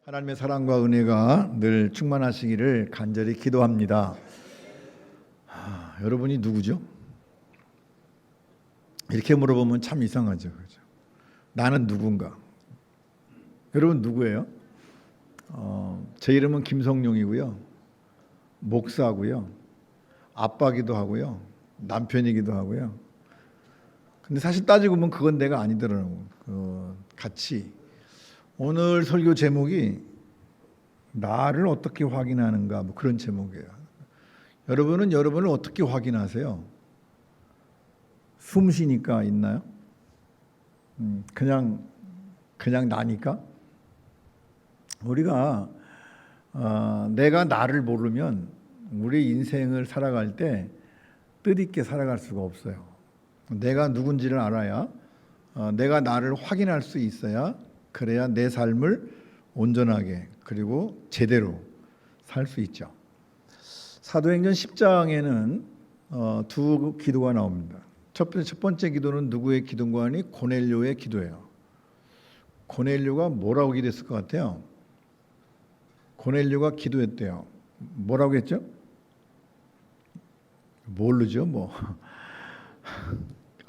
하나님의 사랑과 은혜가 늘 충만하시기를 간절히 기도합니다. 여러분이 누구죠? 이렇게 물어보면 참 이상하죠. 그렇죠? 나는 누군가? 여러분 누구예요? 제 이름은 김성룡이고요. 목사고요. 아빠기도 하고요. 남편이기도 하고요. 근데 사실 따지고 보면 그건 내가 아니더라고요. 같이 오늘 설교 제목이 나를 어떻게 확인하는가 뭐 그런 제목이에요. 여러분은 여러분을 어떻게 확인하세요? 숨 쉬니까 있나요? 그냥 나니까? 우리가 내가 나를 모르면 우리 인생을 살아갈 때 뜻있게 살아갈 수가 없어요. 내가 누군지를 알아야 내가 나를 확인할 수 있어야 그래야 내 삶을 온전하게 그리고 제대로 살 수 있죠. 사도행전 10장에는 두 기도가 나옵니다. 첫 번째 기도는 누구의 기도인가 하니 고넬료의 기도예요. 고넬료가 뭐라고 기도했을 것 같아요? 고넬료가 기도했대요. 뭐라고 했죠? 모르죠 뭐.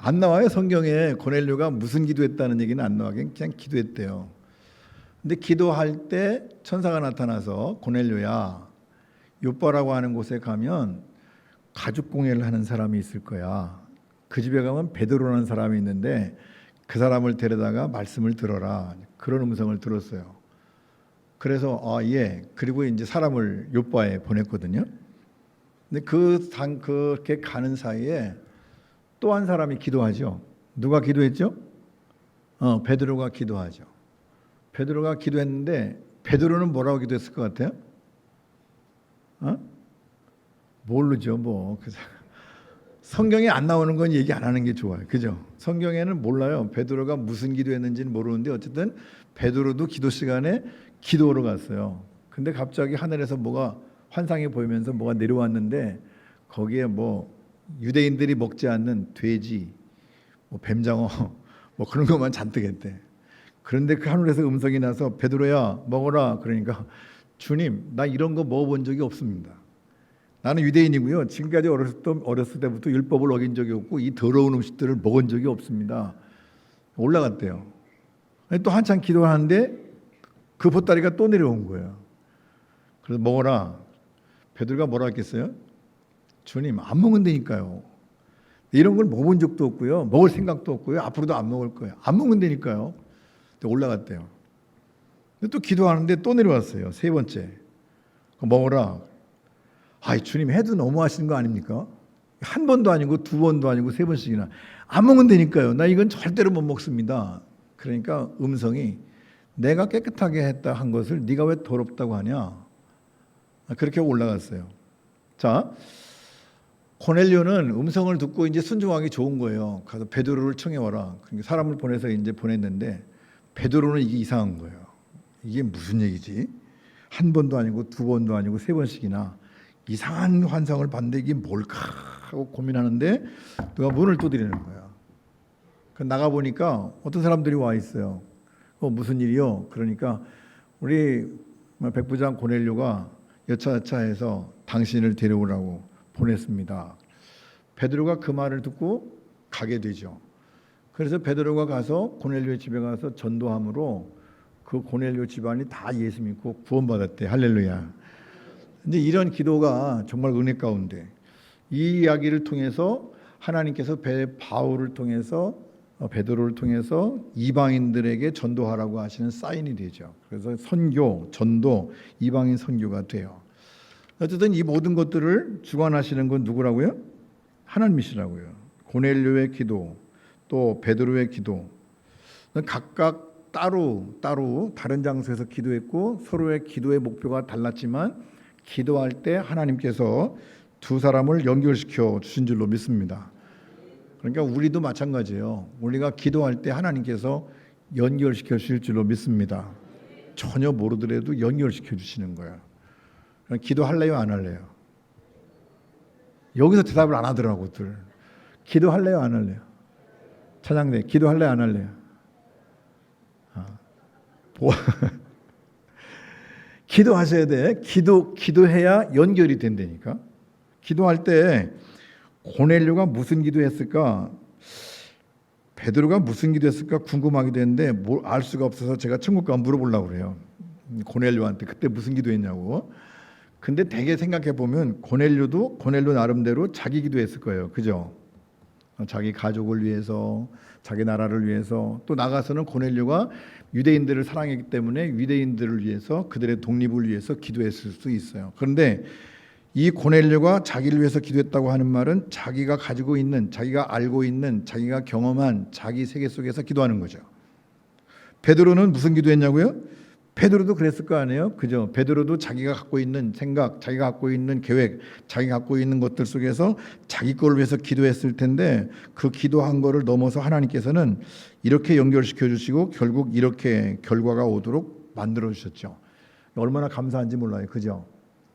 안 나와요 성경에. 고넬료가 무슨 기도했다는 얘기는 안 나와. 그냥 기도했대요. 근데 기도할 때 천사가 나타나서 고넬료야, 요빠라고 하는 곳에 가면 가죽 공예를 하는 사람이 있을 거야. 그 집에 가면 베드로라는 사람이 있는데 그 사람을 데려다가 말씀을 들어라. 그런 음성을 들었어요. 그래서 예. 그리고 이제 사람을 요빠에 보냈거든요. 근데 그렇게 가는 사이에 또 한 사람이 기도하죠. 누가 기도했죠? 베드로가 기도하죠. 베드로가 기도했는데 베드로는 뭐라고 기도했을 것 같아요? 모르죠 뭐. 성경에 안 나오는 건 얘기 안 하는 게 좋아요. 그죠? 성경에는 몰라요. 베드로가 무슨 기도했는지는 모르는데 어쨌든 베드로도 기도 시간에 기도하러 갔어요. 근데 갑자기 하늘에서 뭐가 환상이 보이면서 뭐가 내려왔는데 거기에 뭐 유대인들이 먹지 않는 돼지, 뭐 뱀장어 뭐 그런 것만 잔뜩 했대. 그런데 그 하늘에서 음성이 나서 베드로야 먹어라. 그러니까 주님 나 이런 거 먹어본 적이 없습니다. 나는 유대인이고요. 지금까지 어렸을 때부터 율법을 어긴 적이 없고 이 더러운 음식들을 먹은 적이 없습니다. 올라갔대요. 또 한참 기도하는데 그 보따리가 또 내려온 거예요. 그래서 먹어라. 베드로가 뭐라 했겠어요? 주님 안 먹는다니까요. 이런 걸 먹은 적도 없고요. 먹을 생각도 없고요. 앞으로도 안 먹을 거예요. 안 먹는다니까요. 올라갔대요. 근데 또 기도하는데 또 내려왔어요. 세 번째. 먹어라. 아이 주님 해도 너무하시는 거 아닙니까? 한 번도 아니고 두 번도 아니고 세 번씩이나 안 먹는다니까요. 나 이건 절대로 못 먹습니다. 그러니까 음성이 내가 깨끗하게 했다 한 것을 네가 왜 더럽다고 하냐? 그렇게 올라갔어요. 자, 고넬료는 음성을 듣고 이제 순종하기 좋은 거예요. 가서 베드로를 청해와라. 그러니까 사람을 보내서 이제 보냈는데 베드로는 이게 이상한 거예요. 이게 무슨 얘기지? 한 번도 아니고 두 번도 아니고 세 번씩이나 이상한 환상을 봤는데 이게 뭘까 하고 고민하는데 누가 문을 두드리는 거야. 나가 보니까 어떤 사람들이 와 있어요. 무슨 일이요? 그러니까 우리 백부장 고넬료가 여차여차해서 당신을 데려오라고 보냈습니다. 베드로가 그 말을 듣고 가게 되죠. 그래서 베드로가 가서 고넬료의 집에 가서 전도함으로 그 고넬료 집안이 다 예수 믿고 구원받았대. 할렐루야. 근데 이런 기도가 정말 은혜 가운데 이 이야기를 통해서 하나님께서 바울을 통해서 베드로를 통해서 이방인들에게 전도하라고 하시는 사인이 되죠. 그래서 선교, 전도, 이방인 선교가 돼요. 어쨌든 이 모든 것들을 주관하시는 건 누구라고요? 하나님이시라고요. 고넬료의 기도, 또 베드로의 기도, 각각 따로 다른 장소에서 기도했고 서로의 기도의 목표가 달랐지만 기도할 때 하나님께서 두 사람을 연결시켜 주신 줄로 믿습니다. 그러니까 우리도 마찬가지예요. 우리가 기도할 때 하나님께서 연결시켜 주실 줄로 믿습니다. 전혀 모르더라도 연결시켜 주시는 거예요. 기도할래요 안 할래요? 여기서 대답을 안 하더라고들. 기도할래요 안 할래요? 차장님 기도할래요 안 할래요? 기도하셔야 돼. 기도해야 연결이 된다니까. 기도할 때 고넬료가 무슨 기도했을까? 베드로가 무슨 기도했을까 궁금하기도 했는데 뭘 알 수가 없어서 제가 천국 가면 물어보려고 그래요. 고넬료한테 그때 무슨 기도했냐고. 근데 되게 생각해 보면 고넬료도 고넬료 나름대로 자기 기도했을 거예요. 그죠? 자기 가족을 위해서, 자기 나라를 위해서, 또 나가서는 고넬료가 유대인들을 사랑했기 때문에 유대인들을 위해서, 그들의 독립을 위해서 기도했을 수 있어요. 그런데 이 고넬료가 자기를 위해서 기도했다고 하는 말은 자기가 가지고 있는, 자기가 알고 있는, 자기가 경험한 자기 세계 속에서 기도하는 거죠. 베드로는 무슨 기도했냐고요? 베드로도 그랬을 거 아니에요? 그죠? 베드로도 자기가 갖고 있는 생각, 자기가 갖고 있는 계획, 자기가 갖고 있는 것들 속에서 자기 걸 위해서 기도했을 텐데 그 기도한 거를 넘어서 하나님께서는 이렇게 연결시켜 주시고 결국 이렇게 결과가 오도록 만들어 주셨죠. 얼마나 감사한지 몰라요. 그죠?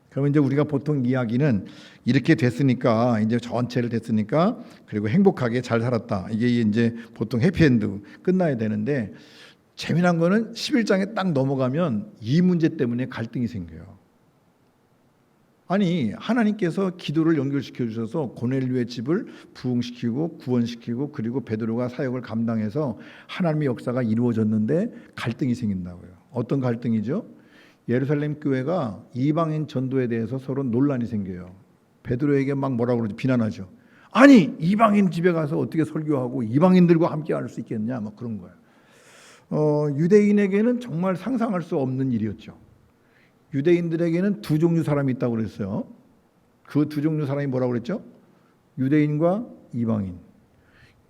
그러면 이제 우리가 보통 이야기는 이렇게 됐으니까, 이제 전체를 됐으니까, 그리고 행복하게 잘 살았다. 이게 이제 보통 해피엔드 끝나야 되는데, 재미난 거는 11장에 딱 넘어가면 이 문제 때문에 갈등이 생겨요. 아니, 하나님께서 기도를 연결시켜 주셔서 고넬료의 집을 부흥시키고 구원시키고 그리고 베드로가 사역을 감당해서 하나님의 역사가 이루어졌는데 갈등이 생긴다고요. 어떤 갈등이죠? 예루살렘 교회가 이방인 전도에 대해서 서로 논란이 생겨요. 베드로에게 막 뭐라고 그러죠? 비난하죠. 아니, 이방인 집에 가서 어떻게 설교하고 이방인들과 함께 할 수 있겠냐? 막 그런 거예요. 유대인에게는 정말 상상할 수 없는 일이었죠. 유대인들에게는 두 종류 사람이 있다고 그랬어요. 그 두 종류 사람이 뭐라고 그랬죠? 유대인과 이방인.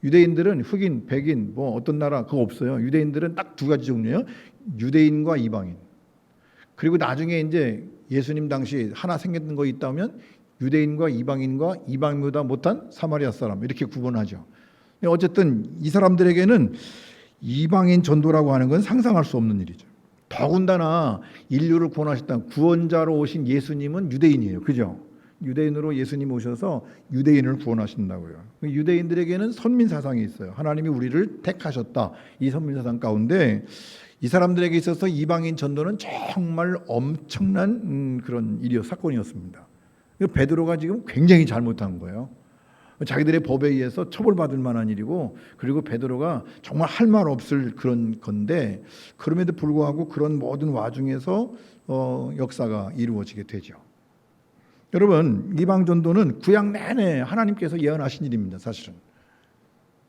유대인들은 흑인, 백인, 뭐 어떤 나라 그거 없어요. 유대인들은 딱 두 가지 종류예요. 유대인과 이방인. 그리고 나중에 이제 예수님 당시 하나 생겼던 거 있다면 유대인과 이방인과 이방인보다 못한 사마리아 사람 이렇게 구분하죠. 어쨌든 이 사람들에게는 이방인 전도라고 하는 건 상상할 수 없는 일이죠. 더군다나 인류를 구원하셨다 구원자로 오신 예수님은 유대인이에요. 그죠? 유대인으로 예수님 오셔서 유대인을 구원하신다고요. 유대인들에게는 선민 사상이 있어요. 하나님이 우리를 택하셨다. 이 선민 사상 가운데 이 사람들에게 있어서 이방인 전도는 정말 엄청난 그런 사건이었습니다. 베드로가 지금 굉장히 잘못한 거예요. 자기들의 법에 의해서 처벌받을 만한 일이고, 그리고 베드로가 정말 할 말 없을 그런 건데, 그럼에도 불구하고 그런 모든 와중에서 역사가 이루어지게 되죠. 여러분, 이방 전도는 구약 내내 하나님께서 예언하신 일입니다. 사실은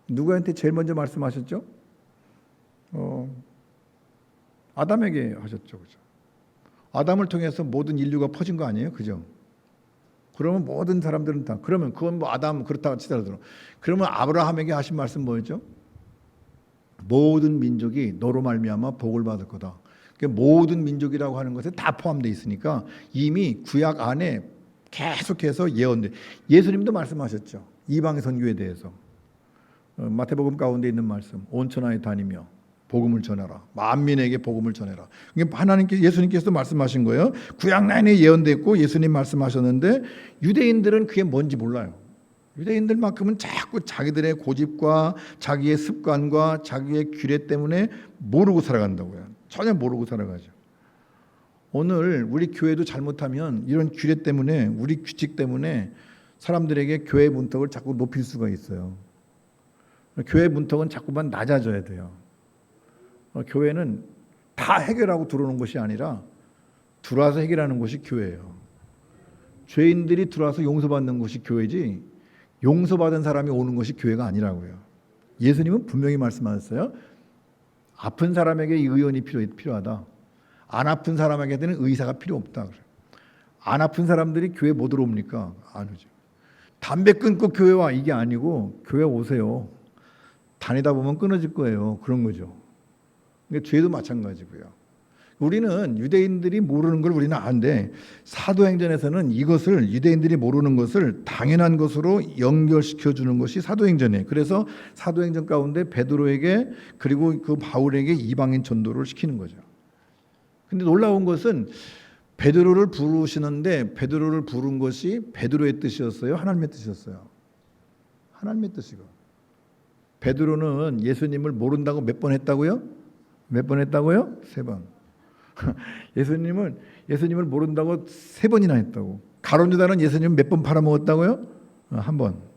누구한테 제일 먼저 말씀하셨죠? 아담에게 하셨죠. 그죠? 아담을 통해서 모든 인류가 퍼진 거 아니에요? 그죠? 그러면 모든 사람들은 다, 그러면 그건 뭐 아담 그렇다고 치더라도, 그러면 아브라함에게 하신 말씀 뭐였죠? 모든 민족이 너로 말미암아 복을 받을 거다. 그러니까 모든 민족이라고 하는 것에 다 포함되어 있으니까 이미 구약 안에 계속해서 예언돼. 예수님도 말씀하셨죠. 이방의 선교에 대해서. 마태복음 가운데 있는 말씀, 온 천하에 다니며 복음을 전하라. 만민에게 복음을 전해라. 하나님께 예수님께서도 말씀하신 거예요. 구약 내내 예언됐고 예수님 말씀하셨는데 유대인들은 그게 뭔지 몰라요. 유대인들만큼은 자꾸 자기들의 고집과 자기의 습관과 자기의 규례 때문에 모르고 살아간다고요. 전혀 모르고 살아가죠. 오늘 우리 교회도 잘못하면 이런 규례 때문에, 우리 규칙 때문에 사람들에게 교회 문턱을 자꾸 높일 수가 있어요. 교회 문턱은 자꾸만 낮아져야 돼요. 교회는 다 해결하고 들어오는 것이 아니라 들어와서 해결하는 것이 교회예요. 죄인들이 들어와서 용서받는 것이 교회지 용서받은 사람이 오는 것이 교회가 아니라고요. 예수님은 분명히 말씀하셨어요. 아픈 사람에게 의원이 필요하다. 안 아픈 사람에게는 의사가 필요 없다. 안 아픈 사람들이 교회 못 들어옵니까? 안 오죠. 담배 끊고 교회 와 이게 아니고 교회 오세요. 다니다 보면 끊어질 거예요. 그런 거죠. 그러니까 죄도 마찬가지고요. 우리는 유대인들이 모르는 걸 우리는 아는데 사도행전에서는 이것을 유대인들이 모르는 것을 당연한 것으로 연결시켜 주는 것이 사도행전이에요. 그래서 사도행전 가운데 베드로에게 그리고 그 바울에게 이방인 전도를 시키는 거죠. 근데 놀라운 것은 베드로를 부르시는데 베드로를 부른 것이 베드로의 뜻이었어요? 하나님의 뜻이었어요? 하나님의 뜻이고. 베드로는 예수님을 모른다고 몇 번 했다고요? 몇 번 했다고요? 3번. 예수님을 모른다고 3번이나 했다고. 가룟 유다는 예수님 몇 번 팔아먹었다고요? 한 번.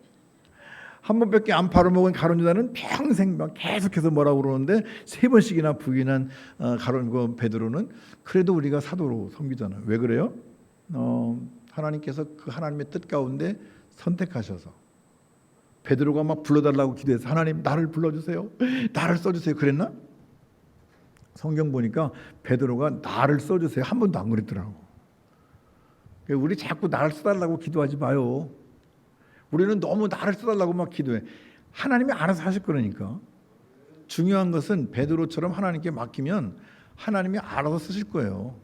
한 번밖에 안 팔아먹은 가룟 유다는 평생 막 계속해서 뭐라고 그러는데 3번씩이나 부인한 가룟 베드로는 그래도 우리가 사도로 섬기잖아요. 왜 그래요? 하나님께서 그 하나님의 뜻 가운데 선택하셔서 베드로가 막 불러달라고 기도해서 하나님 나를 불러주세요, 나를 써주세요 그랬나? 성경 보니까 베드로가 나를 써주세요 한 번도 안 그랬더라고. 우리 자꾸 나를 써달라고 기도하지 마요. 우리는 너무 나를 써달라고 막 기도해. 하나님이 알아서 하실 거라니까. 중요한 것은 베드로처럼 하나님께 맡기면 하나님이 알아서 쓰실 거예요.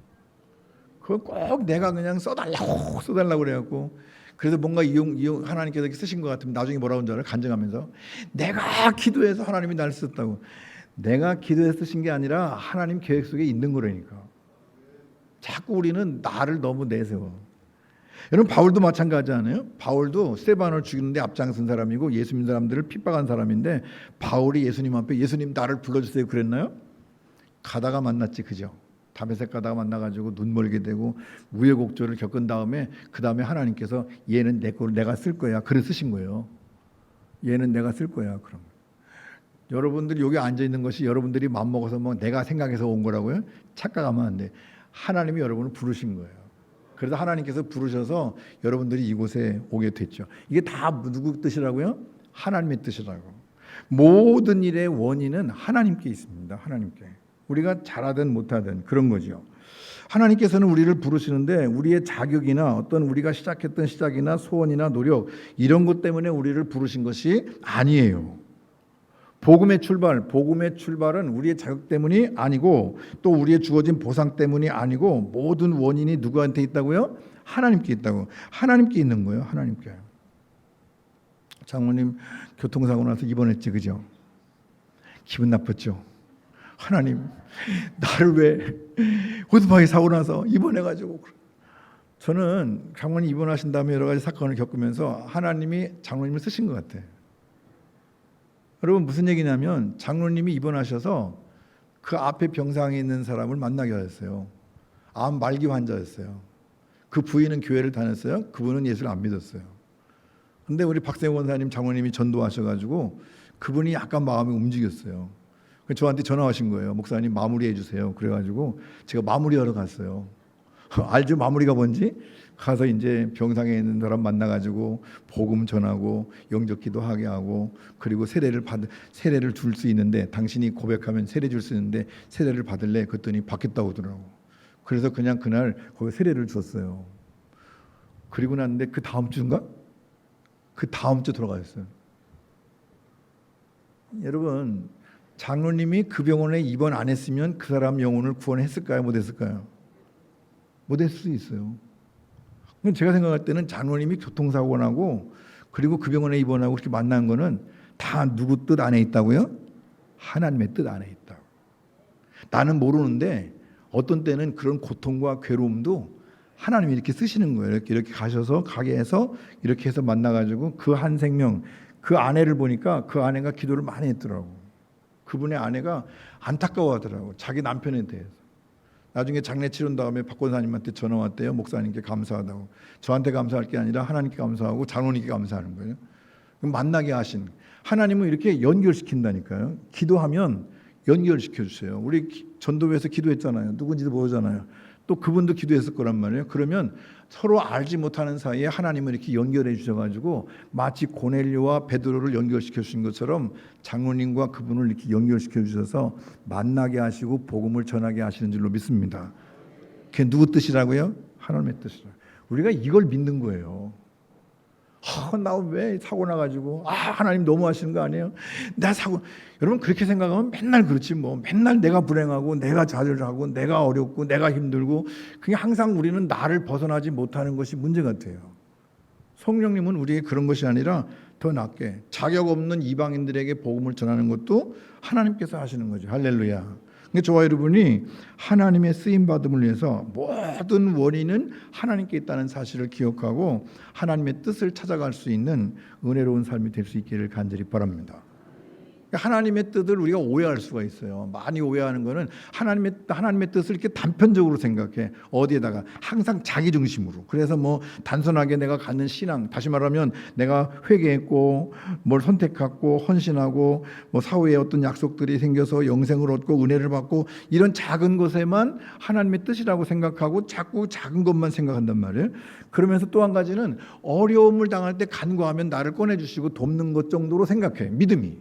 그거 꼭 내가 그냥 써달라고 그래갖고 그래서 뭔가 하나님께서 쓰신 것 같으면 나중에 뭐라고 하는 줄 알아요? 간증하면서 내가 기도해서 하나님이 날 썼다고. 내가 기도해서 쓰신 게 아니라 하나님 계획 속에 있는 거라니까. 자꾸 우리는 나를 너무 내세워. 여러분 바울도 마찬가지 않아요? 바울도 스데반을 죽이는데 앞장선 사람이고 예수 믿는 사람들을 핍박한 사람인데 바울이 예수님 앞에 예수님 나를 불러주세요 그랬나요? 가다가 만났지, 그죠? 다메섹 가다가 만나가지고 눈 멀게 되고 우여곡절을 겪은 다음에 그 다음에 하나님께서 얘는 내 거를 내가 쓸 거야. 그래 쓰신 거예요. 얘는 내가 쓸 거야. 그럼 여러분들이 여기 앉아 있는 것이 여러분들이 맘먹어서 뭐 내가 생각해서 온 거라고요? 착각하면 안 돼. 하나님이 여러분을 부르신 거예요. 그래서 하나님께서 부르셔서 여러분들이 이곳에 오게 됐죠. 이게 다 누구 뜻이라고요? 하나님의 뜻이라고. 모든 일의 원인은 하나님께 있습니다. 하나님께. 우리가 잘하든 못하든 그런 거죠. 하나님께서는 우리를 부르시는데 우리의 자격이나 어떤 우리가 시작했던 시작이나 소원이나 노력 이런 것 때문에 우리를 부르신 것이 아니에요. 복음의 출발은 우리의 자격 때문이 아니고 또 우리의 주어진 보상 때문이 아니고 모든 원인이 누구한테 있다고요? 하나님께 있다고. 하나님께 있는 거예요. 하나님께. 장모님 교통사고 나서 입원했지, 그죠? 기분 나빴죠? 하나님 나를 왜 오토바이 사고 나서 입원해가지고. 저는 장모님 입원하신 다음에 여러 가지 사건을 겪으면서 하나님이 장모님을 쓰신 것 같아요. 여러분 무슨 얘기냐면 장로님이 입원하셔서 그 앞에 병상에 있는 사람을 만나게 하셨어요. 암 말기 환자였어요. 그 부인은 교회를 다녔어요. 그분은 예수를 안 믿었어요. 근데 우리 박세호 원사님 장로님이 전도하셔가지고 그분이 약간 마음이 움직였어요. 저한테 전화하신 거예요. 목사님 마무리해 주세요. 그래가지고 제가 마무리하러 갔어요. 알죠? 마무리가 뭔지? 가서 이제 병상에 있는 사람 만나가지고 복음 전하고 영접기도 하게 하고 그리고 세례를 줄 수 있는데 당신이 고백하면 세례 줄 수 있는데 세례를 받을래? 그랬더니 받겠다고 하더라고. 그래서 그냥 그날 거기 세례를 줬어요. 그리고 났는데 그 다음 주인가? 그 다음 주 돌아가셨어요. 여러분 장로님이 그 병원에 입원 안 했으면 그 사람 영혼을 구원했을까요? 못했을까요? 못했을 수 있어요. 제가 생각할 때는 장로님이 교통사고 나고 그리고 그 병원에 입원하고 이렇게 만난 거는 다 누구 뜻 안에 있다고요? 하나님의 뜻 안에 있다고. 나는 모르는데 어떤 때는 그런 고통과 괴로움도 하나님이 이렇게 쓰시는 거예요. 이렇게 가셔서 가게 해서 이렇게 해서 만나가지고 그 한 생명 그 아내를 보니까 그 아내가 기도를 많이 했더라고. 그분의 아내가 안타까워하더라고. 자기 남편에 대해서. 나중에 장례 치른 다음에 박 권사님한테 전화 왔대요. 목사님께 감사하다고. 저한테 감사할 게 아니라 하나님께 감사하고 장로님께 감사하는 거예요. 그럼 만나게 하신 하나님은 이렇게 연결시킨다니까요. 기도하면 연결시켜 주세요. 우리 전도회에서 기도했잖아요. 누군지도 모르잖아요. 또 그분도 기도했을 거란 말이에요. 그러면 서로 알지 못하는 사이에 하나님은 이렇게 연결해 주셔가지고 마치 고넬료와 베드로를 연결시켜 주신 것처럼 장로님과 그분을 이렇게 연결시켜 주셔서 만나게 하시고 복음을 전하게 하시는 줄로 믿습니다. 그게 누구 뜻이라고요? 하나님의 뜻이라. 우리가 이걸 믿는 거예요. 나 왜 사고 나가지고 하나님 너무 하시는 거 아니에요? 나 사고. 여러분 그렇게 생각하면 맨날 그렇지 뭐. 맨날 내가 불행하고 내가 좌절하고 내가 어렵고 내가 힘들고 그게 항상 우리는 나를 벗어나지 못하는 것이 문제 같아요. 성령님은 우리에게 그런 것이 아니라 더 낫게 자격 없는 이방인들에게 복음을 전하는 것도 하나님께서 하시는 거죠. 할렐루야. 저와 여러분이 하나님의 쓰임받음을 위해서 모든 원인은 하나님께 있다는 사실을 기억하고 하나님의 뜻을 찾아갈 수 있는 은혜로운 삶이 될 수 있기를 간절히 바랍니다. 하나님의 뜻을 우리가 오해할 수가 있어요. 많이 오해하는 거는 하나님의 뜻을 이렇게 단편적으로 생각해. 어디에다가 항상 자기 중심으로. 그래서 뭐 단순하게 내가 갖는 신앙, 다시 말하면 내가 회개했고 뭘 선택하고 헌신하고 뭐 사후에 어떤 약속들이 생겨서 영생을 얻고 은혜를 받고 이런 작은 것에만 하나님의 뜻이라고 생각하고 자꾸 작은 것만 생각한단 말이에요. 그러면서 또 한 가지는 어려움을 당할 때 간구하면 나를 꺼내주시고 돕는 것 정도로 생각해. 믿음이.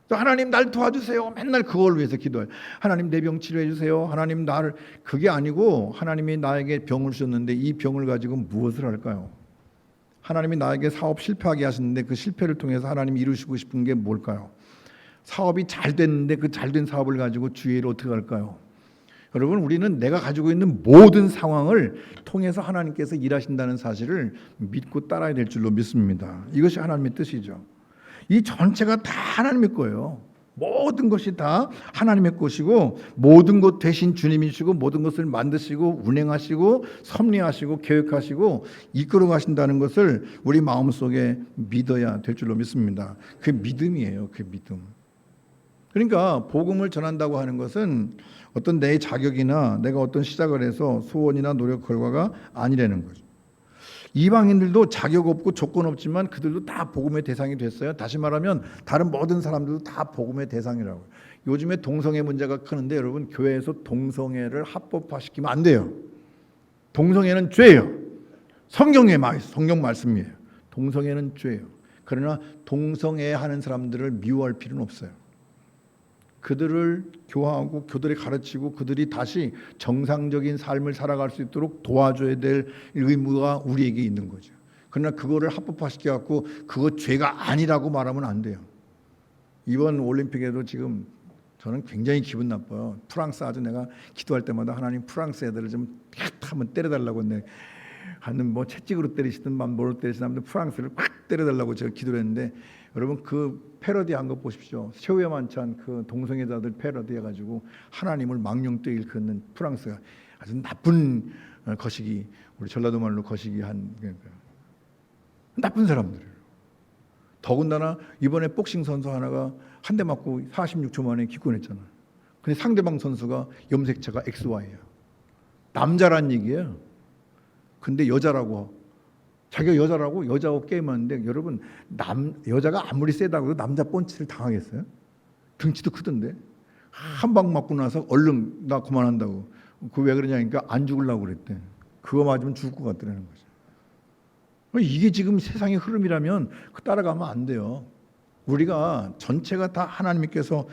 또 하나님 날 도와주세요. 맨날 그걸 위해서 기도해요. 하나님 내 병 치료해 주세요. 하나님 나를. 그게 아니고 하나님이 나에게 병을 주셨는데 이 병을 가지고 무엇을 할까요? 하나님이 나에게 사업 실패하게 하셨는데 그 실패를 통해서 하나님이 이루시고 싶은 게 뭘까요? 사업이 잘 됐는데 그 잘된 사업을 가지고 주의 일을 어떻게 할까요? 여러분, 우리는 내가 가지고 있는 모든 상황을 통해서 하나님께서 일하신다는 사실을 믿고 따라야 될 줄로 믿습니다. 이것이 하나님의 뜻이죠. 이 전체가 다 하나님의 거예요. 모든 것이 다 하나님의 것이고 모든 것 대신 주님이시고 모든 것을 만드시고 운행하시고 섭리하시고 계획하시고 이끌어 가신다는 것을 우리 마음속에 믿어야 될 줄로 믿습니다. 그 믿음이에요. 그 믿음. 그러니까 복음을 전한다고 하는 것은 어떤 내 자격이나 내가 어떤 시작을 해서 소원이나 노력 결과가 아니라는 거죠. 이방인들도 자격 없고 조건 없지만 그들도 다 복음의 대상이 됐어요. 다시 말하면 다른 모든 사람들도 다 복음의 대상이라고요. 요즘에 동성애 문제가 크는데 여러분, 교회에서 동성애를 합법화시키면 안 돼요. 동성애는 죄예요. 성경 말씀이에요. 동성애는 죄예요. 그러나 동성애하는 사람들을 미워할 필요는 없어요. 그들을 교화하고 그들이 가르치고 그들이 다시 정상적인 삶을 살아갈 수 있도록 도와줘야 될 의무가 우리에게 있는 거죠. 그러나 그거를 합법화시켜 갖고 그거 죄가 아니라고 말하면 안 돼요. 이번 올림픽에도 지금 저는 굉장히 기분 나빠요. 프랑스 아주 내가 기도할 때마다 하나님 프랑스 애들을 좀 한번 때려달라고 하는 뭐 채찍으로 때리시든 뭐로 때리시든 프랑스를 팍 때려달라고 제가 기도를 했는데 여러분, 그 패러디 한 거 보십시오. 최후의 만찬 그 동성애자들 패러디 해가지고 하나님을 망령되이 일컫는 프랑스가 아주 나쁜 거시기, 우리 전라도 말로 거시기 한 나쁜 사람들이에요. 더군다나 이번에 복싱 선수 하나가 한 대 맞고 46초 만에 기권했잖아요. 근데 상대방 선수가 염색체가 XY예요. 남자란 얘기예요. 근데 여자라고. 자기가 여자라고 여자하고 게임하는데 여러분, 여자가 아무리 세다고 해도 남자 펀치를 당하겠어요? 등치도 크던데 한 방 맞고 나서 얼른 나 그만한다고. 그 왜 그러냐니까 안 죽으려고 그랬대. 그거 맞으면 죽을 것 같더라는 거죠. 이게 지금 세상의 흐름이라면 따라가면 안 돼요. 우리가 전체가 다 하나님께서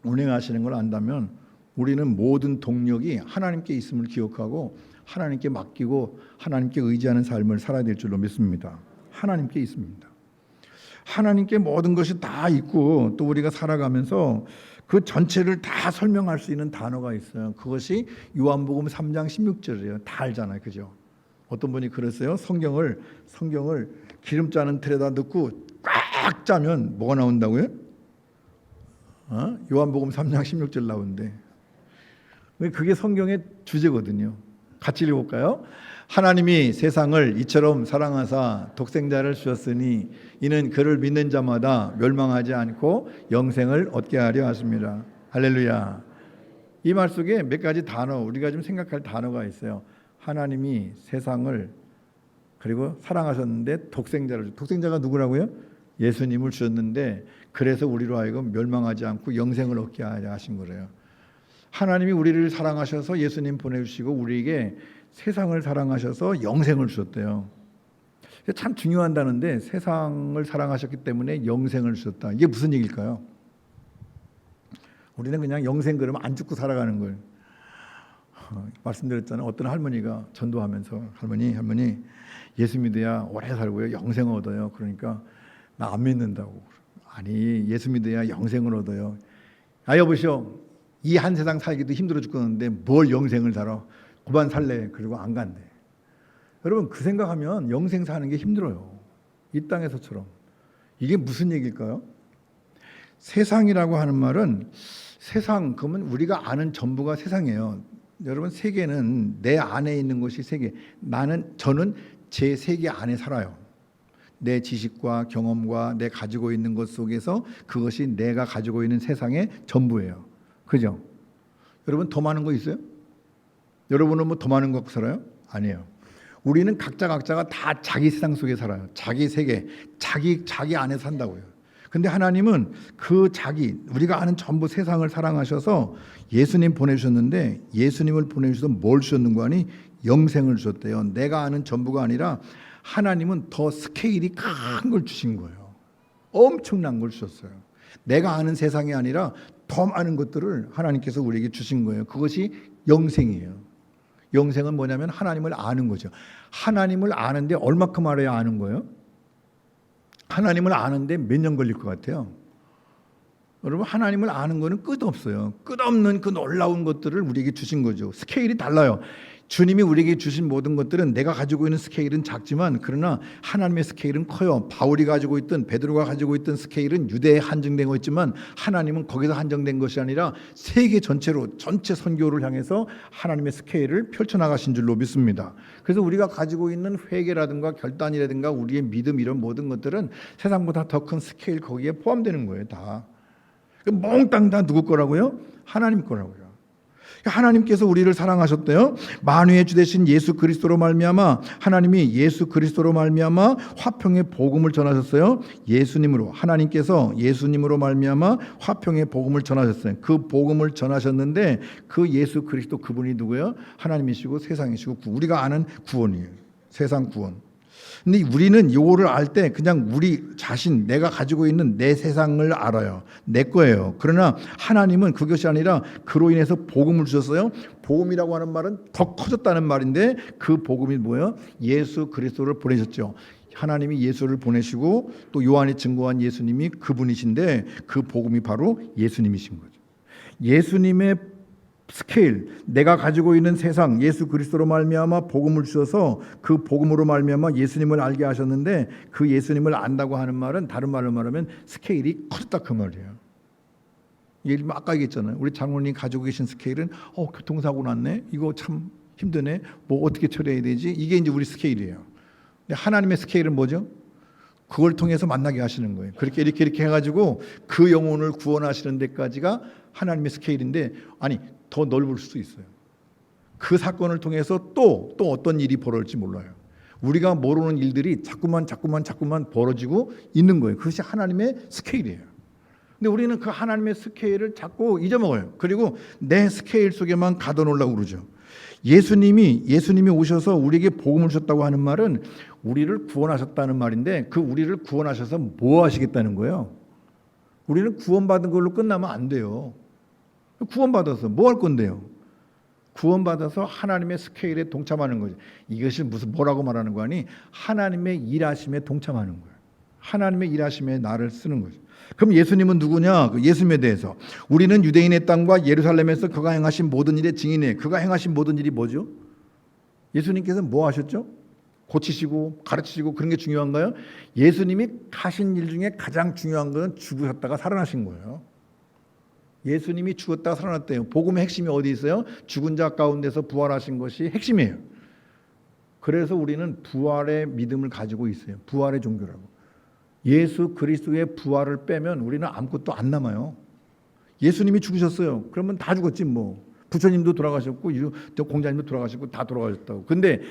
운행하시는 걸 안다면 우리는 모든 동력이 하나님께 있음을 기억하고 하나님께 맡기고 하나님께 의지하는 삶을 살아야 될 줄로 믿습니다. 하나님께 있습니다. 하나님께 모든 것이 다 있고 또 우리가 살아가면서 그 전체를 다 설명할 수 있는 단어가 있어요. 그것이 요한복음 3장 16절이에요. 다 알잖아요. 그죠? 어떤 분이 그랬어요. 성경을 기름짜는 틀에다 넣고 꽉 짜면 뭐가 나온다고요? 요한복음 3장 16절 나오는데 그게 성경의 주제거든요. 같이 읽어볼까요? 하나님이 세상을 이처럼 사랑하사 독생자를 주셨으니 이는 그를 믿는 자마다 멸망하지 않고 영생을 얻게 하려 하십니다. 할렐루야. 이 말 속에 몇 가지 단어, 우리가 좀 생각할 단어가 있어요. 하나님이 세상을 그리고 사랑하셨는데 독생자가 누구라고요? 예수님을 주셨는데 그래서 우리로 하여금 멸망하지 않고 영생을 얻게 하신 거래요. 하나님이 우리를 사랑하셔서 예수님 보내주시고 우리에게 세상을 사랑하셔서 영생을 주셨대요. 참 중요한다는데 세상을 사랑하셨기 때문에 영생을 주셨다. 이게 무슨 얘기일까요? 우리는 그냥 영생 그러면 안 죽고 살아가는 거예요. 말씀드렸잖아요. 어떤 할머니가 전도하면서 할머니 예수 믿어야 오래 살고요. 영생을 얻어요. 그러니까 나 안 믿는다고. 아니 예수 믿어야 영생을 얻어요. 여보시오. 이 한 세상 살기도 힘들어 죽겠는데 뭘 영생을 살아? 그만 살래. 그리고 안 간대. 여러분 그 생각하면 영생 사는 게 힘들어요. 이 땅에서처럼. 이게 무슨 얘기일까요? 세상이라고 하는 말은 세상 그러면 우리가 아는 전부가 세상이에요. 여러분 세계는 내 안에 있는 것이 세계. 저는 제 세계 안에 살아요. 내 지식과 경험과 내 가지고 있는 것 속에서 그것이 내가 가지고 있는 세상의 전부예요. 그죠? 여러분 더 많은 거 있어요? 여러분은 뭐 더 많은 거 갖고 살아요? 아니에요. 우리는 각자가 다 자기 세상 속에 살아요. 자기 세계, 자기 안에 산다고요. 근데 하나님은 그 우리가 아는 전부 세상을 사랑하셔서 예수님 보내주셨는데, 예수님을 보내주셔서 뭘 주셨는가 하니 영생을 주셨대요. 내가 아는 전부가 아니라 하나님은 더 스케일이 큰 걸 주신 거예요. 엄청난 걸 주셨어요. 내가 아는 세상이 아니라 더 많은 것들을 하나님께서 우리에게 주신 거예요. 그것이 영생이에요. 영생은 뭐냐면 하나님을 아는 거죠. 하나님을 아는데 얼마큼 알아야 아는 거예요? 하나님을 아는데 몇 년 걸릴 것 같아요? 여러분, 하나님을 아는 거는 끝없어요. 끝없는 그 놀라운 것들을 우리에게 주신 거죠. 스케일이 달라요. 주님이 우리에게 주신 모든 것들은 내가 가지고 있는 스케일은 작지만, 그러나 하나님의 스케일은 커요. 바울이 가지고 있던, 베드로가 가지고 있던 스케일은 유대에 한정된 거 있지만, 하나님은 거기서 한정된 것이 아니라 세계 전체로, 전체 선교를 향해서 하나님의 스케일을 펼쳐나가신 줄로 믿습니다. 그래서 우리가 가지고 있는 회개라든가 결단이라든가 우리의 믿음, 이런 모든 것들은 세상보다 더 큰 스케일, 거기에 포함되는 거예요. 다 몽땅 다 누구 거라고요? 하나님 거라고요. 하나님께서 우리를 사랑하셨대요. 만유의 주 되신 예수 그리스도로 말미암아, 하나님이 예수 그리스도로 말미암아 화평의 복음을 전하셨어요. 예수님으로, 하나님께서 예수님으로 말미암아 화평의 복음을 전하셨어요. 그 복음을 전하셨는데 그 예수 그리스도, 그분이 누구예요? 하나님이시고 세상이시고 우리가 아는 구원이에요. 세상 구원. 근데 우리는 요거를 알 때 그냥 우리 자신, 내가 가지고 있는 내 세상을 알아요. 내 거예요. 그러나 하나님은 그것이 아니라 그로 인해서 복음을 주셨어요. 복음이라고 하는 말은 더 커졌다는 말인데, 그 복음이 뭐예요? 예수 그리스도를 보내셨죠. 하나님이 예수를 보내시고 또 요한이 증거한 예수님이 그분이신데, 그 복음이 바로 예수님이신 거죠. 예수님의 스케일, 내가 가지고 있는 세상, 예수 그리스도로 말미암아 복음을 주셔서 그 복음으로 말미암아 예수님을 알게 하셨는데, 그 예수님을 안다고 하는 말은 다른 말로 말하면 스케일이 커졌다, 그 말이에요. 예를 들면 아까 얘기했잖아요. 우리 장로님 가지고 계신 스케일은 교통사고 났네, 이거 참 힘드네, 뭐 어떻게 처리해야 되지, 이게 이제 우리 스케일이에요. 근데 하나님의 스케일은 뭐죠? 그걸 통해서 만나게 하시는 거예요. 그렇게 이렇게 해가지고 그 영혼을 구원하시는 데까지가 하나님의 스케일인데, 아니 더 넓을 수도 있어요. 그 사건을 통해서 또 어떤 일이 벌어질지 몰라요. 우리가 모르는 일들이 자꾸만 벌어지고 있는 거예요. 그것이 하나님의 스케일이에요. 근데 우리는 그 하나님의 스케일을 자꾸 잊어먹어요. 그리고 내 스케일 속에만 가둬놓으려고 그러죠. 예수님이 오셔서 우리에게 복음을 주셨다고 하는 말은 우리를 구원하셨다는 말인데, 그 우리를 구원하셔서 뭐 하시겠다는 거예요? 우리는 구원받은 걸로 끝나면 안 돼요. 구원받아서 뭐 할 건데요? 구원받아서 하나님의 스케일에 동참하는 거죠. 이것이 뭐라고 말하는 거 아니? 하나님의 일하심에 동참하는 거예요. 하나님의 일하심에 나를 쓰는 거죠. 그럼 예수님은 누구냐? 예수님에 대해서 우리는 유대인의 땅과 예루살렘에서 그가 행하신 모든 일의 증인이에요. 그가 행하신 모든 일이 뭐죠? 예수님께서 뭐 하셨죠? 고치시고 가르치시고 그런 게 중요한가요? 예수님이 하신 일 중에 가장 중요한 것은 죽으셨다가 살아나신 거예요. 예수님이 죽었다가 살아났대요. 복음의 핵심이 어디 있어요? 죽은 자 가운데서 부활하신 것이 핵심이에요. 그래서 우리는 부활의 믿음을 가지고 있어요. 부활의 종교라고. 예수 그리스도의 부활을 빼면 우리는 아무것도 안 남아요. 예수님이 죽으셨어요. 그러면 다 죽었지 뭐. 부처님도 돌아가셨고 공자님도 돌아가셨고 다 돌아가셨다고. 근데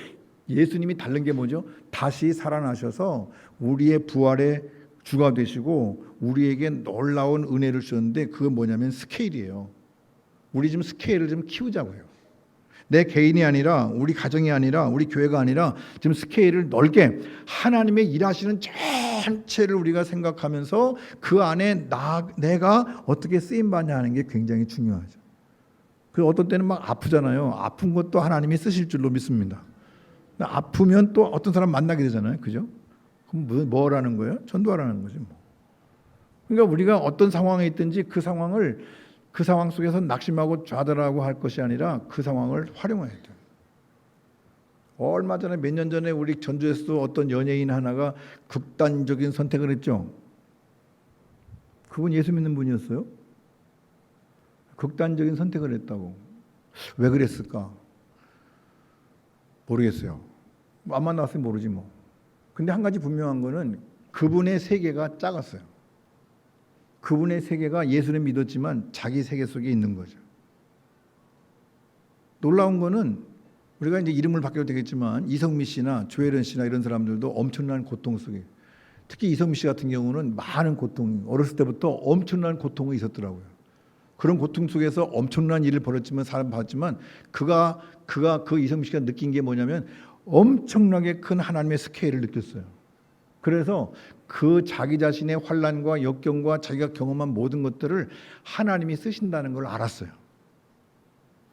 예수님이 다른 게 뭐죠? 다시 살아나셔서 우리의 부활의 주가 되시고 우리에게 놀라운 은혜를 주셨는데, 그건 뭐냐면 스케일이에요. 우리 좀 스케일을 좀 키우자고요. 내 개인이 아니라, 우리 가정이 아니라, 우리 교회가 아니라 지금 스케일을 넓게 하나님의 일하시는 전체를 우리가 생각하면서 그 안에 내가 어떻게 쓰임받냐 하는 게 굉장히 중요하죠. 그 어떤 때는 막 아프잖아요. 아픈 것도 하나님이 쓰실 줄로 믿습니다. 아프면 또 어떤 사람 만나게 되잖아요. 그죠? 그럼 뭐라는 거예요? 전도하라는 거지 뭐. 그러니까 우리가 어떤 상황에 있든지 그 상황 속에서 낙심하고 좌절하고 할 것이 아니라 그 상황을 활용해야 돼요. 얼마 전에 몇 년 전에 우리 전주에서도 어떤 연예인 하나가 극단적인 선택을 했죠. 그분 예수 믿는 분이었어요. 극단적인 선택을 했다고. 왜 그랬을까? 모르겠어요. 안 만났으면 모르지 뭐. 근데 한 가지 분명한 거는 그분의 세계가 작았어요. 그분의 세계가 예수는 믿었지만 자기 세계 속에 있는 거죠. 놀라운 거는 우리가 이제 이름을 바뀌어도 되겠지만 이성미 씨나 조혜련 씨나 이런 사람들도 엄청난 고통 속에, 특히 이성미 씨 같은 경우는 많은 고통, 어렸을 때부터 엄청난 고통이 있었더라고요. 그런 고통 속에서 엄청난 일을 벌였지만 사람 봤지만 그가 그 이성미 씨가 느낀 게 뭐냐면 엄청나게 큰 하나님의 스케일을 느꼈어요. 그래서 그 자기 자신의 환난과 역경과 자기가 경험한 모든 것들을 하나님이 쓰신다는 걸 알았어요.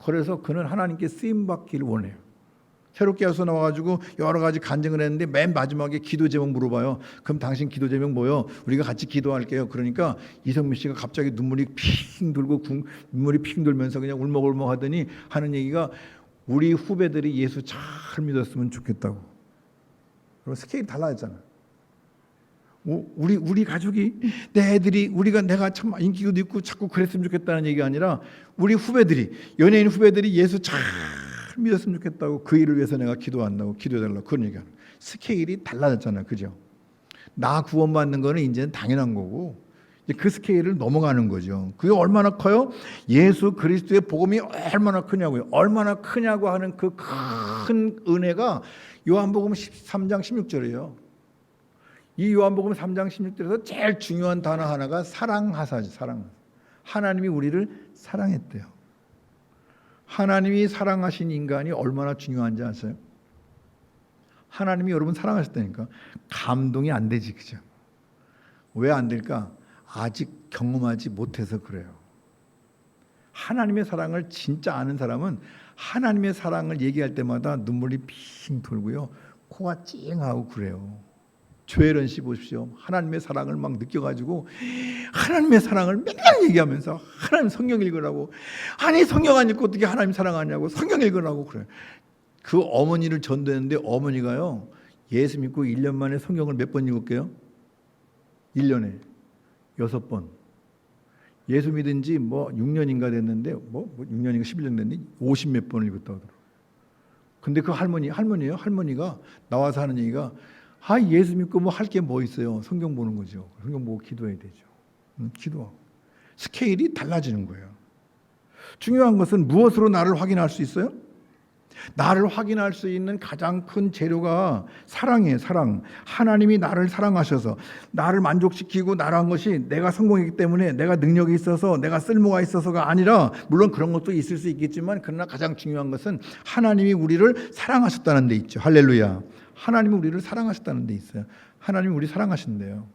그래서 그는 하나님께 쓰임 받기를 원해요. 새롭게 와서 나와가지고 여러 가지 간증을 했는데 맨 마지막에 기도 제목 물어봐요. 그럼 당신 기도 제목 뭐요? 우리가 같이 기도할게요. 그러니까 이성민 씨가 갑자기 눈물이 핑 돌고 눈물이 핑 돌면서 그냥 울먹울먹 하더니 하는 얘기가 우리 후배들이 예수 잘 믿었으면 좋겠다고. 그리고 스케일이 달라졌잖아. 우리 가족이 내 애들이 내가 참 인기도 있고 자꾸 그랬으면 좋겠다는 얘기가 아니라 우리 후배들이 연예인 후배들이 예수 잘 믿었으면 좋겠다고 그 일을 위해서 내가 기도한다고 기도해달라고 그런 얘기하는 스케일이 달라졌잖아요. 그죠? 나 구원받는 거는 이제는 당연한 거고 이제 그 스케일을 넘어가는 거죠. 그게 얼마나 커요? 예수 그리스도의 복음이 얼마나 크냐고요. 얼마나 크냐고 하는 그 큰 은혜가 요한복음 13장 16절이에요. 이 요한복음 3장 16절에서 제일 중요한 단어 하나가 사랑하사지. 사랑. 하나님이 우리를 사랑했대요. 하나님이 사랑하신 인간이 얼마나 중요한지 아세요? 하나님이 여러분 사랑하셨다니까. 감동이 안 되지, 그죠? 왜 안 될까? 아직 경험하지 못해서 그래요. 하나님의 사랑을 진짜 아는 사람은 하나님의 사랑을 얘기할 때마다 눈물이 핑 돌고요, 코가 찡하고 그래요. 조혜련 씨 보십시오. 하나님의 사랑을 막 느껴가지고 하나님의 사랑을 맨날 얘기하면서 하나님 성경 읽으라고, 아니 성경 안 읽고 어떻게 하나님 사랑하냐고, 성경 읽으라고 그래. 그 어머니를 전도했는데 어머니가요, 예수 믿고 1년 만에 성경을 몇 번 읽었게요? 1년에 6번. 예수 믿은 지 6년인가 됐는데 6년인가 11년 됐는데 50몇 번을 읽었다고 하더라고요. 근데 그 할머니가 나와서 하는 얘기가 예수 믿고 할 게 뭐 있어요? 성경 보는 거죠. 성경 보고 기도해야 되죠. 기도하고. 스케일이 달라지는 거예요. 중요한 것은 무엇으로 나를 확인할 수 있어요? 나를 확인할 수 있는 가장 큰 재료가 사랑이에요. 사랑. 하나님이 나를 사랑하셔서 나를 만족시키고 나란 것이 내가 성공했기 때문에 내가 능력이 있어서 내가 쓸모가 있어서가 아니라, 물론 그런 것도 있을 수 있겠지만 그러나 가장 중요한 것은 하나님이 우리를 사랑하셨다는 데 있죠. 할렐루야. 하나님이 우리를 사랑하셨다는 데 있어요. 하나님이 우리 사랑하신대요.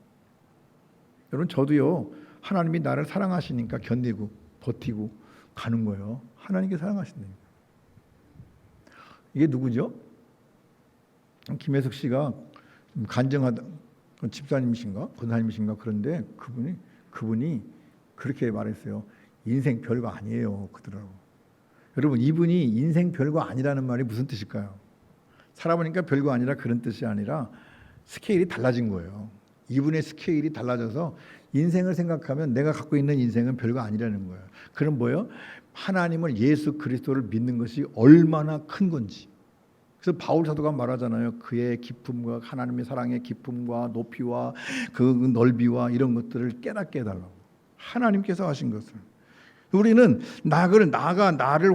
여러분, 저도요, 하나님이 나를 사랑하시니까 견디고 버티고 가는 거예요. 하나님께 사랑하신대요. 이게 누구죠? 김혜숙 씨가 간증하던 집사님이신가 권사님이신가, 그런데 그분이 그렇게 말했어요. 인생 별거 아니에요, 그러더라고. 여러분, 이분이 인생 별거 아니라는 말이 무슨 뜻일까요? 살아보니까 별거 아니라 그런 뜻이 아니라 스케일이 달라진 거예요. 이분의 스케일이 달라져서 인생을 생각하면 내가 갖고 있는 인생은 별거 아니라는 거예요. 그럼 뭐예요? 하나님을, 예수 그리스도를 믿는 것이 얼마나 큰 건지. 그래서 바울 사도가 말하잖아요. 그의 기쁨과 하나님의 사랑의 기쁨과 높이와 그 넓이와 이런 것들을 깨닫게 해달라고. 하나님께서 하신 것을. 우리는 나를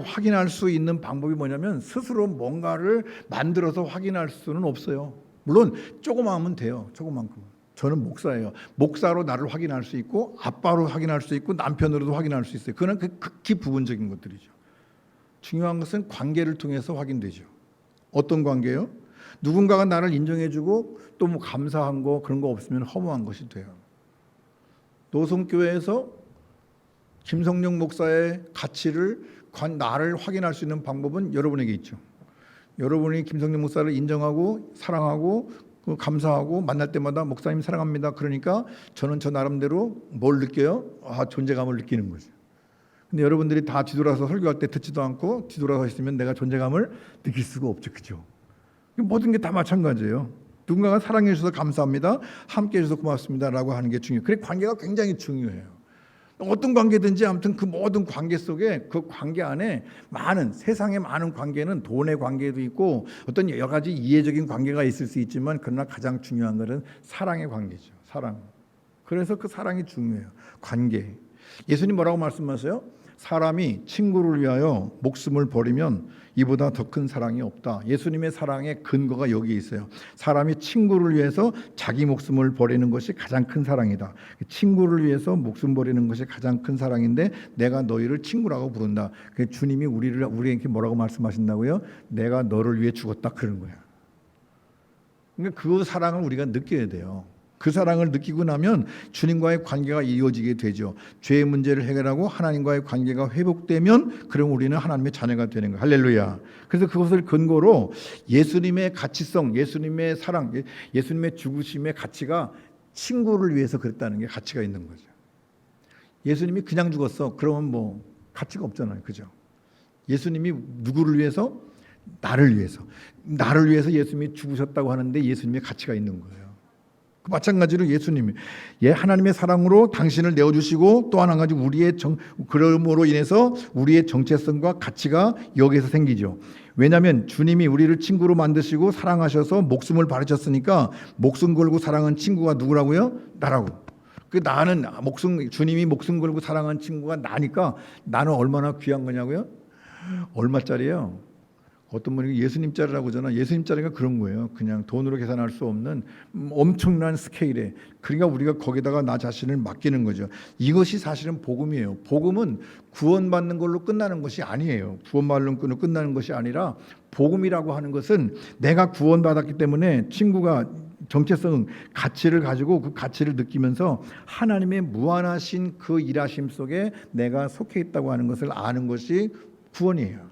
확인할 수 있는 방법이 뭐냐면 스스로 뭔가를 만들어서 확인할 수는 없어요. 물론 조그마하면 돼요. 조그만큼. 저는 목사예요. 목사로 나를 확인할 수 있고, 아빠로 확인할 수 있고, 남편으로도 확인할 수 있어요. 그건 극히 부분적인 것들이죠. 중요한 것은 관계를 통해서 확인되죠. 어떤 관계요? 누군가가 나를 인정해주고 또 감사한 거, 그런 거 없으면 허무한 것이 돼요. 노송교회에서 김성령 목사의 가치를, 나를 확인할 수 있는 방법은 여러분에게 있죠. 여러분이 김성령 목사를 인정하고 사랑하고 감사하고 만날 때마다 목사님 사랑합니다. 그러니까 저는 저 나름대로 뭘 느껴요? 존재감을 느끼는 거죠. 근데 여러분들이 다 뒤돌아서 설교할 때 듣지도 않고 뒤돌아서 있으면 내가 존재감을 느낄 수가 없죠. 그죠? 모든 게 다 마찬가지예요. 누군가가 사랑해 주셔서 감사합니다, 함께 해 주셔서 고맙습니다 라고 하는 게 중요해요. 그래, 관계가 굉장히 중요해요. 어떤 관계든지 아무튼 그 모든 관계 속에 그 관계 안에 많은 세상의 많은 관계는 돈의 관계도 있고 어떤 여러 가지 이해적인 관계가 있을 수 있지만 그러나 가장 중요한 것은 사랑의 관계죠. 사랑. 그래서 그 사랑이 중요해요. 관계. 예수님 뭐라고 말씀하세요? 사람이 친구를 위하여 목숨을 버리면 이보다 더 큰 사랑이 없다. 예수님의 사랑의 근거가 여기 있어요. 사람이 친구를 위해서 자기 목숨을 버리는 것이 가장 큰 사랑이다. 친구를 위해서 목숨 버리는 것이 가장 큰 사랑인데 내가 너희를 친구라고 부른다. 주님이 우리에게 뭐라고 말씀하신다고요? 내가 너를 위해 죽었다 그런 거야. 그러니까 그 사랑을 우리가 느껴야 돼요. 그 사랑을 느끼고 나면 주님과의 관계가 이어지게 되죠. 죄의 문제를 해결하고 하나님과의 관계가 회복되면 그럼 우리는 하나님의 자녀가 되는 거예요. 할렐루야. 그래서 그것을 근거로 예수님의 가치성, 예수님의 사랑, 예수님의 죽으심의 가치가 친구를 위해서 그랬다는 게 가치가 있는 거죠. 예수님이 그냥 죽었어. 그러면 뭐 가치가 없잖아요. 그죠? 예수님이 누구를 위해서? 나를 위해서. 나를 위해서 예수님이 죽으셨다고 하는데 예수님의 가치가 있는 거예요. 마찬가지로 예수님이 하나님의 사랑으로 당신을 내어주시고 또 하나 가지 그럼으로 인해서 우리의 정체성과 가치가 여기에서 생기죠. 왜냐하면 주님이 우리를 친구로 만드시고 사랑하셔서 목숨을 바르셨으니까 목숨 걸고 사랑한 친구가 누구라고요? 나라고. 나는 주님이 목숨 걸고 사랑한 친구가 나니까 나는 얼마나 귀한 거냐고요? 얼마짜리예요? 어떤 분이 예수님짜리라고 하잖아. 예수님짜리가 그런 거예요. 그냥 돈으로 계산할 수 없는 엄청난 스케일에. 그러니까 우리가 거기다가 나 자신을 맡기는 거죠. 이것이 사실은 복음이에요. 복음은 구원받는 걸로 끝나는 것이 아니에요. 구원받는 걸로 끝나는 것이 아니라 복음이라고 하는 것은 내가 구원받았기 때문에 친구가 정체성, 가치를 가지고 그 가치를 느끼면서 하나님의 무한하신 그 일하심 속에 내가 속해 있다고 하는 것을 아는 것이 구원이에요.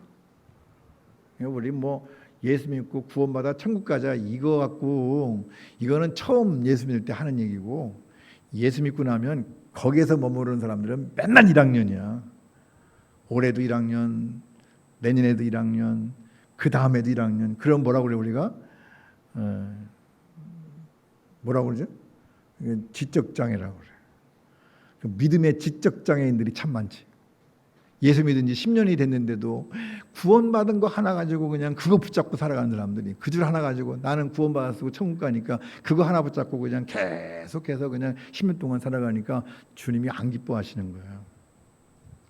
우리 뭐 예수 믿고 구원받아 천국 가자 이거 갖고 이거는 처음 예수 믿을 때 하는 얘기고 예수 믿고 나면 거기에서 머무르는 사람들은 맨날 1학년이야. 올해도 1학년, 내년에도 1학년, 그 다음에도 1학년. 그럼 뭐라고 그래 우리가? 뭐라고 그러죠? 지적장애라고 그래. 믿음의 지적장애인들이 참 많지. 예수 믿은 지 10년이 됐는데도 구원받은 거 하나 가지고 그냥 그거 붙잡고 살아가는 사람들이 그 줄 하나 가지고 나는 구원받았고 천국 가니까 그거 하나 붙잡고 그냥 계속해서 그냥 10년 동안 살아가니까 주님이 안 기뻐하시는 거예요.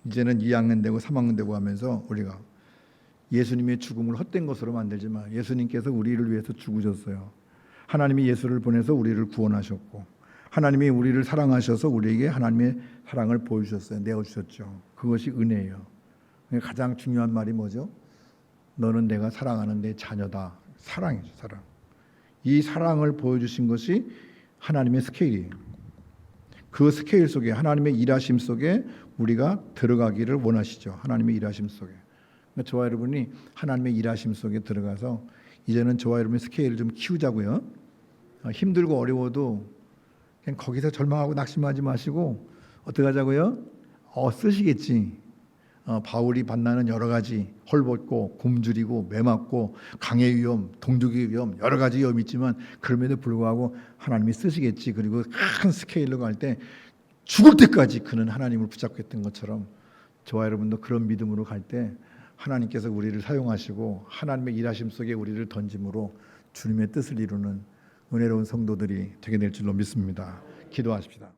이제는 2학년 되고 3학년 되고 하면서 우리가 예수님의 죽음을 헛된 것으로 만들지 마. 예수님께서 우리를 위해서 죽으셨어요. 하나님이 예수를 보내서 우리를 구원하셨고 하나님이 우리를 사랑하셔서 우리에게 하나님의 사랑을 보여주셨어요. 내어주셨죠. 그것이 은혜예요. 가장 중요한 말이 뭐죠? 너는 내가 사랑하는 내 자녀다. 사랑이죠. 사랑. 이 사랑을 보여주신 것이 하나님의 스케일이에요. 그 스케일 속에 하나님의 일하심 속에 우리가 들어가기를 원하시죠. 하나님의 일하심 속에. 저와 여러분이 하나님의 일하심 속에 들어가서 이제는 저와 여러분의 스케일을 좀 키우자고요. 힘들고 어려워도 그냥 거기서 절망하고 낙심하지 마시고 어떻게 하자고요? 쓰시겠지. 바울이 만나는 여러 가지 헐벗고 굶주리고 매맞고 강의 위험, 동족의 위험 여러 가지 위험이 있지만 그럼에도 불구하고 하나님이 쓰시겠지. 그리고 큰 스케일로 갈 때 죽을 때까지 그는 하나님을 붙잡고 했던 것처럼 저와 여러분도 그런 믿음으로 갈 때 하나님께서 우리를 사용하시고 하나님의 일하심 속에 우리를 던짐으로 주님의 뜻을 이루는 은혜로운 성도들이 되게 될 줄로 믿습니다. 기도하십시다.